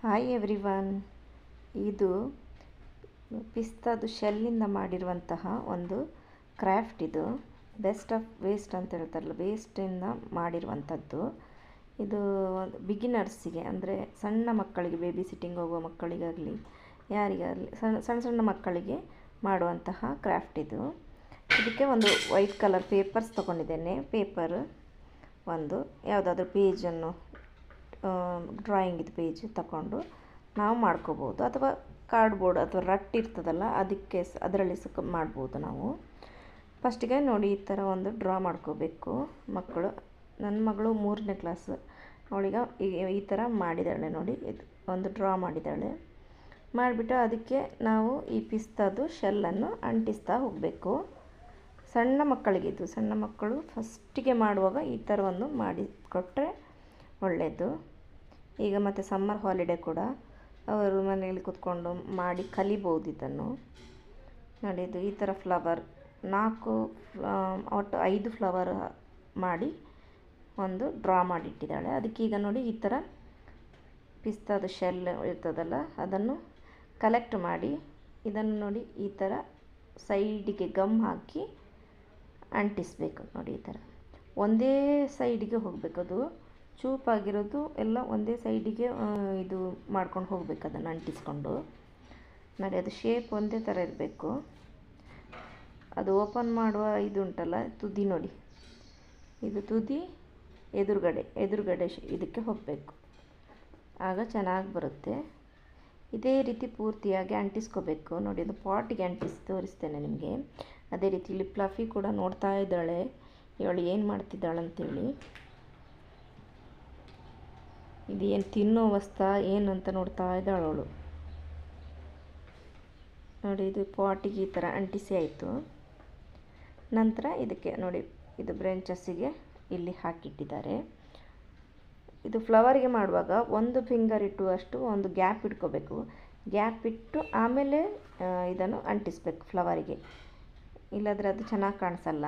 Hi everyone. ಇದು ಪಿಸ್ತಾದು ಶೆಲ್ಲಿಂದ ಮಾಡಿರುವಂತಹ ಒಂದು ಕ್ರಾಫ್ಟ್. ಇದು ಬೆಸ್ಟ್ ಆಫ್ ವೇಸ್ಟ್ ಅಂತ ಹೇಳ್ತಾರಲ್ಲ, ವೇಸ್ಟಿಂದ ಮಾಡಿರುವಂಥದ್ದು. ಇದು ಬಿಗಿನರ್ಸಿಗೆ ಅಂದರೆ ಸಣ್ಣ ಮಕ್ಕಳಿಗೆ, ಬೇಬಿ ಸಿಟ್ಟಿಂಗ್ ಹೋಗುವ ಮಕ್ಕಳಿಗಾಗಲಿ ಯಾರಿಗಾಗಲಿ ಸಣ್ಣ ಸಣ್ಣ ಮಕ್ಕಳಿಗೆ ಮಾಡುವಂತಹ ಕ್ರಾಫ್ಟ್ ಇದು. ಇದಕ್ಕೆ ಒಂದು ವೈಟ್ ಕಲರ್ ಪೇಪರ್ಸ್ ತೊಗೊಂಡಿದ್ದೇನೆ. ಪೇಪರ್ ಒಂದು ಯಾವುದಾದ್ರೂ ಪೇಜನ್ನು ಡ್ರಾಯಿಂಗಿದು ಪೇಜ್ ತಗೊಂಡು ನಾವು ಮಾಡ್ಕೋಬೋದು, ಅಥವಾ ಕಾರ್ಡ್ಬೋರ್ಡ್ ಅಥವಾ ರಟ್ಟು ಇರ್ತದಲ್ಲ ಅದರಲ್ಲಿ ಮಾಡ್ಬೋದು ನಾವು. ಫಸ್ಟಿಗೆ ನೋಡಿ ಈ ಥರ ಒಂದು ಡ್ರಾ ಮಾಡ್ಕೋಬೇಕು ಮಕ್ಕಳು. ನನ್ನ ಮಗಳು 3ನೇ ಕ್ಲಾಸ್, ಅವಳಿಗೆ ಈ ಥರ ಮಾಡಿದ್ದಾಳೆ ನೋಡಿ. ಇದು ಒಂದು ಡ್ರಾ ಮಾಡಿದ್ದಾಳೆ. ಮಾಡಿಬಿಟ್ಟು ಅದಕ್ಕೆ ನಾವು ಈ ಪಿಸ್ತಾದು ಶೆಲ್ಲನ್ನು ಅಂಟಿಸ್ತಾ ಹೋಗಬೇಕು. ಸಣ್ಣ ಮಕ್ಕಳಿಗಿದ್ದು, ಸಣ್ಣ ಮಕ್ಕಳು ಫಸ್ಟಿಗೆ ಮಾಡುವಾಗ ಈ ಥರ ಒಂದು ಮಾಡಿ ಕೊಟ್ಟರೆ ಒಳ್ಳೆಯದು. ಈಗ ಮತ್ತು ಸಮ್ಮರ್ ಹಾಲಿಡೇ ಕೂಡ ಅವರು ಮನೆಯಲ್ಲಿ ಕೂತ್ಕೊಂಡು ಮಾಡಿ ಕಲಿಬೋದು ಇದನ್ನು. ನೋಡಿ, ಇದು ಈ ಥರ ಫ್ಲವರ್ 5 ಫ್ಲವರ್ ಮಾಡಿ ಒಂದು ಡ್ರಾ ಮಾಡಿಟ್ಟಿದ್ದಾಳೆ. ಅದಕ್ಕೀಗ ನೋಡಿ ಈ ಥರ ಪಿಸ್ತಾದ ಶೆಲ್ ಇರ್ತದಲ್ಲ ಅದನ್ನು ಕಲೆಕ್ಟ್ ಮಾಡಿ ಇದನ್ನು ನೋಡಿ ಈ ಥರ ಸೈಡಿಗೆ ಗಮ್ ಹಾಕಿ ಅಂಟಿಸಬೇಕು. ನೋಡಿ ಈ ಥರ ಒಂದೇ ಸೈಡಿಗೆ ಹೋಗಬೇಕು, ಅದು ಚೂಪಾಗಿರೋದು ಎಲ್ಲ ಒಂದೇ ಸೈಡಿಗೆ ಇದು ಮಾಡ್ಕೊಂಡು ಹೋಗಬೇಕು, ಅದನ್ನು ಅಂಟಿಸ್ಕೊಂಡು. ನೋಡಿ, ಅದು ಶೇಪ್ ಒಂದೇ ಥರ ಇರಬೇಕು. ಅದು ಓಪನ್ ಮಾಡುವ ಇದು ಉಂಟಲ್ಲ, ತುದಿ ನೋಡಿ, ಇದು ತುದಿ ಎದುರುಗಡೆ ಇದಕ್ಕೆ ಹೋಗಬೇಕು, ಆಗ ಚೆನ್ನಾಗಿ ಬರುತ್ತೆ. ಇದೇ ರೀತಿ ಪೂರ್ತಿಯಾಗಿ ಅಂಟಿಸ್ಕೋಬೇಕು. ನೋಡಿ, ಅದು ಪಾಟಿಗೆ ತೋರಿಸ್ತೇನೆ ನಿಮಗೆ. ಅದೇ ರೀತಿ ಇಲ್ಲಿ ಫ್ಲಫಿ ಕೂಡ ನೋಡ್ತಾ ಇದ್ದಾಳೆ, ಇವಳು ಏನು ಮಾಡ್ತಿದ್ದಾಳಂತೇಳಿ. ಇದು ಏನು ತಿನ್ನೋ ವಸ್ತು ಏನು ಅಂತ ನೋಡ್ತಾ ಇದ್ದಾಳು ಅವಳು. ನೋಡಿ, ಇದು ಪಾಟಿಗೆ ಈ ಥರ ಅಂಟಿಸಿ ಆಯಿತು. ನಂತರ ಇದಕ್ಕೆ ನೋಡಿ, ಇದು ಬ್ರಾಂಚಸ್ಸಿಗೆ ಇಲ್ಲಿ ಹಾಕಿಟ್ಟಿದ್ದಾರೆ. ಇದು ಫ್ಲವರ್ಗೆ ಮಾಡುವಾಗ 1 ಫಿಂಗರ್ ಇಟ್ಟುವಷ್ಟು ಒಂದು ಗ್ಯಾಪ್ ಇಟ್ಕೋಬೇಕು. ಗ್ಯಾಪ್ ಇಟ್ಟು ಆಮೇಲೆ ಇದನ್ನು ಅಂಟಿಸ್ಬೇಕು ಫ್ಲವರಿಗೆ, ಇಲ್ಲಾಂದರೆ ಅದು ಚೆನ್ನಾಗಿ ಕಾಣಿಸಲ್ಲ.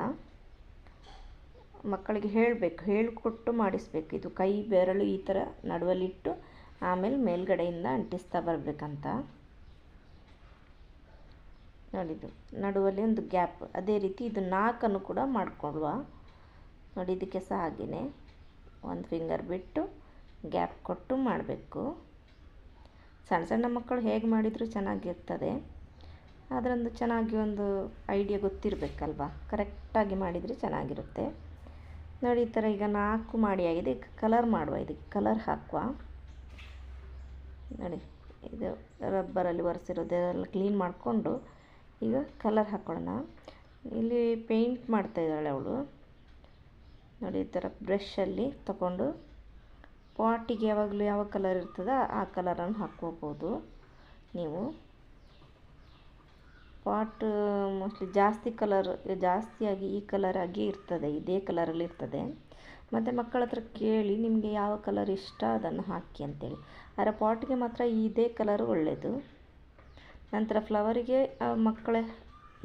ಮಕ್ಕಳಿಗೆ ಹೇಳಿಕೊಟ್ಟು ಮಾಡಿಸ್ಬೇಕು. ಇದು ಕೈ ಬೆರಳು ಈ ಥರ ನಡುವಲ್ಲಿಟ್ಟು ಆಮೇಲೆ ಮೇಲ್ಗಡೆಯಿಂದ ಅಂಟಿಸ್ತಾ ಬರಬೇಕಂತ. ನೋಡಿದ್ದು ನಡುವಲ್ಲಿ ಒಂದು ಗ್ಯಾಪ್. ಅದೇ ರೀತಿ ಇದು 4 ಕೂಡ ಮಾಡಿಕೊಳ್ಳುವ. ನೋಡಿ, ಇದಕ್ಕೆ ಸಹ ಹಾಗೆಯೇ 1 ಫಿಂಗರ್ ಬಿಟ್ಟು ಗ್ಯಾಪ್ ಕೊಟ್ಟು ಮಾಡಬೇಕು. ಸಣ್ಣ ಸಣ್ಣ ಮಕ್ಕಳು ಹೇಗೆ ಮಾಡಿದರೂ ಚೆನ್ನಾಗಿರ್ತದೆ, ಅದರೊಂದು ಚೆನ್ನಾಗಿ ಒಂದು ಐಡಿಯಾ ಗೊತ್ತಿರಬೇಕಲ್ವ, ಕರೆಕ್ಟಾಗಿ ಮಾಡಿದರೆ ಚೆನ್ನಾಗಿರುತ್ತೆ. ನೋಡಿ, ಈ ಥರ ಈಗ 4 ಮಾಡಿ ಆಗಿದೆ. ಈಗ ಕಲರ್ ಮಾಡುವ, ಇದಕ್ಕೆ ಕಲರ್ ಹಾಕುವ. ನೋಡಿ, ಇದು ರಬ್ಬರಲ್ಲಿ ಒರೆಸಿರೋದೆಲ್ಲ ಕ್ಲೀನ್ ಮಾಡಿಕೊಂಡು ಈಗ ಕಲರ್ ಹಾಕೊಳ್ಳೋಣ. ಇಲ್ಲಿ ಪೇಂಟ್ ಮಾಡ್ತಾಯಿದ್ದಾಳೆ ಅವಳು. ನೋಡಿ, ಈ ಥರ ಬ್ರಷಲ್ಲಿ ತಗೊಂಡು ಪಾಟಿಗೆ ಯಾವಾಗಲೂ ಯಾವ ಕಲರ್ ಇರ್ತದೋ ಆ ಕಲರನ್ನು ಹಾಕ್ಕೋಬೋದು ನೀವು. ಪಾಟ್ ಮೋಸ್ಟ್ಲಿ ಜಾಸ್ತಿಯಾಗಿ ಈ ಕಲರ್ ಆಗಿ ಇರ್ತದೆ, ಇದೇ ಕಲರಲ್ಲಿ ಇರ್ತದೆ. ಮತ್ತು ಮಕ್ಕಳ ಹತ್ರ ಕೇಳಿ ನಿಮಗೆ ಯಾವ ಕಲರ್ ಇಷ್ಟ ಅದನ್ನು ಹಾಕಿ ಅಂತೇಳಿ. ಆದರೆ ಪಾಟ್ಗೆ ಮಾತ್ರ ಇದೇ ಕಲರ್ ಒಳ್ಳೆಯದು. ನಂತರ ಫ್ಲವರಿಗೆ ಮಕ್ಕಳೇ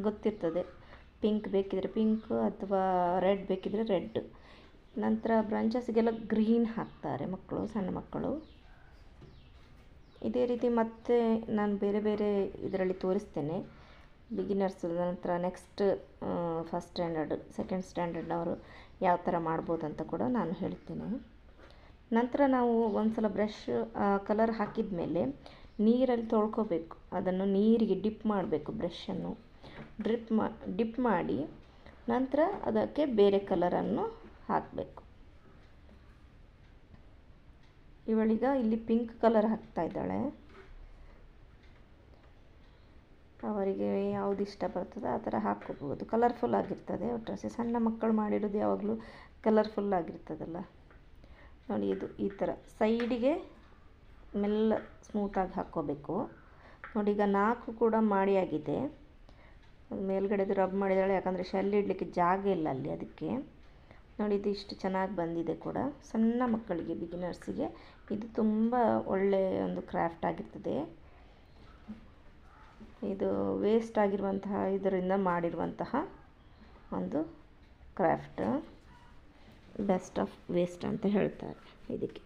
ಗೊತ್ತಿರ್ತದೆ, ಪಿಂಕ್ ಬೇಕಿದ್ರೆ ಪಿಂಕ್ ಅಥವಾ ರೆಡ್ ಬೇಕಿದ್ರೆ ರೆಡ್. ನಂತರ ಬ್ರಾಂಚಸ್ಗೆಲ್ಲ ಗ್ರೀನ್ ಹಾಕ್ತಾರೆ ಮಕ್ಕಳು, ಸಣ್ಣ ಮಕ್ಕಳು. ಇದೇ ರೀತಿ ಮತ್ತೆ ನಾನು ಬೇರೆ ಬೇರೆ ಇದರಲ್ಲಿ ತೋರಿಸ್ತೇನೆ. ಬಿಗಿನರ್ಸ್ ನಂತರ ನೆಕ್ಸ್ಟ್ ಫಸ್ಟ್ ಸ್ಟ್ಯಾಂಡರ್ಡ್, ಸೆಕೆಂಡ್ ಸ್ಟ್ಯಾಂಡರ್ಡ್ನವರು ಯಾವ ಥರ ಮಾಡ್ಬೋದು ಅಂತ ಕೂಡ ನಾನು ಹೇಳ್ತೇನೆ. ನಂತರ ನಾವು ಒಂದು ಸಲ ಬ್ರಷ್ ಕಲರ್ ಹಾಕಿದ ಮೇಲೆ ನೀರಲ್ಲಿ ತೊಳ್ಕೊಬೇಕು. ಅದನ್ನು ನೀರಿಗೆ ಡಿಪ್ ಮಾಡಬೇಕು, ಬ್ರಷನ್ನು ಡಿಪ್ ಮಾಡಿ ನಂತರ ಅದಕ್ಕೆ ಬೇರೆ ಕಲರನ್ನು ಹಾಕಬೇಕು. ಇವಳೀಗ ಇಲ್ಲಿ ಪಿಂಕ್ ಕಲರ್ ಹಾಕ್ತಾ ಇದ್ದಾಳೆ. ಅವರಿಗೆ ಯಾವುದು ಇಷ್ಟ ಬರ್ತದೆ ಆ ಥರ ಹಾಕ್ಕೋಬೋದು. ಕಲರ್ಫುಲ್ ಆಗಿರ್ತದೆ ಒಟ್ಟರೆ. ಸಣ್ಣ ಮಕ್ಕಳು ಮಾಡಿರೋದು ಯಾವಾಗಲೂ ಕಲರ್ಫುಲ್ ಆಗಿರ್ತದಲ್ಲ. ನೋಡಿ, ಇದು ಈ ಥರ ಸೈಡಿಗೆ ಮೆಲ್ಲ ಸ್ಮೂತಾಗಿ ಹಾಕ್ಕೋಬೇಕು. ನೋಡಿ, ಈಗ 4 ಕೂಡ ಮಾಡಿ ಆಗಿದೆ. ಮೇಲ್ಗಡೆದು ರಬ್ ಮಾಡಿದಾಳೆ, ಯಾಕಂದರೆ ಶೆಲ್ ಇಡಲಿಕ್ಕೆ ಜಾಗ ಇಲ್ಲ ಅಲ್ಲಿ, ಅದಕ್ಕೆ. ನೋಡಿ, ಇದು ಇಷ್ಟು ಚೆನ್ನಾಗಿ ಬಂದಿದೆ ಕೂಡ. ಸಣ್ಣ ಮಕ್ಕಳಿಗೆ, ಬಿಗಿನರ್ಸಿಗೆ ಇದು ತುಂಬ ಒಳ್ಳೆಯ ಒಂದು ಕ್ರಾಫ್ಟ್ ಆಗಿರ್ತದೆ. ಇದು ವೇಸ್ಟ್ ಆಗಿರುವಂತಹ ಇದರಿಂದ ಮಾಡಿರುವಂತಹ ಒಂದು ಕ್ರಾಫ್ಟ್, ಬೆಸ್ಟ್ ಆಫ್ ವೇಸ್ಟ್ ಅಂತ ಹೇಳ್ತಾರೆ ಇದಕ್ಕೆ.